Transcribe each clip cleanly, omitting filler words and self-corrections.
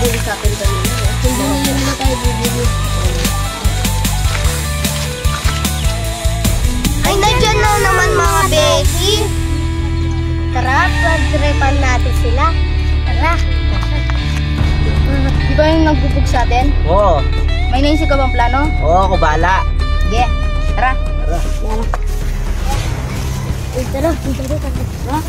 bubuli sa atin kanina. Hindi na tayo bubuli. Ay, nandiyan na naman mga Becky. Tara, pag-trepan natin sila. Tara. Di ba yung nagbubog sa atin? Oo. May naisip ka bang plano? Oo, ako bahala. Sige, tara. Tara. Uy, tara. Tara.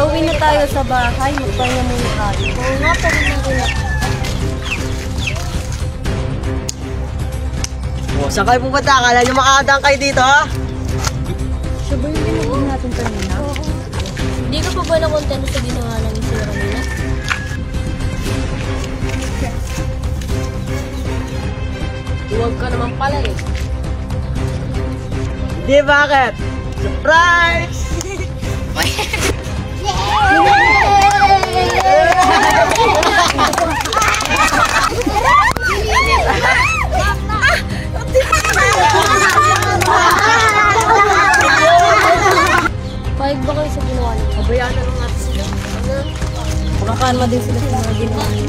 Uwi na tayo sa bahay. Magpahinga muna tayo. Oo nga, pahinga muna. Oh, saan kayo pupunta? Akala nyo makakadaan kayo dito, ha? Siya ba yung ginagawa natin kanina? Hindi ka pa ba na-contento sa ginawa namin sila kanina? Huwag ka naman pala eh. Hindi, bakit? Surprise! Pahig ba kayo sa ginawa niyo? Pabayaan na lang natin sila. Makakalma din sila sa mga ginawa niyo.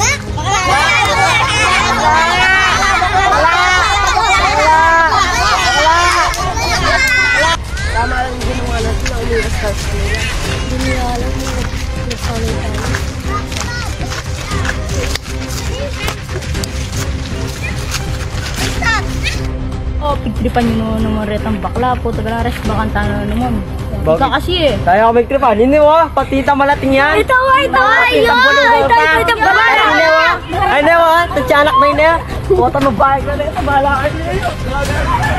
Tama lang yung ginawa natin na umiwas tayo sa kanila. Hindi nila alam yung nagsanay tayo. Oh, pigtripan nyo naman retang bakla po. Tagalares, bakanta na naman. Ika kasi eh. Tayo ako magtripan. Hindi mo, patita malating yan. Ito! Ayun! Ay, hindi mo, tatsanak na yun. Puta mo bahay ka na ito. Bahala ka na yun.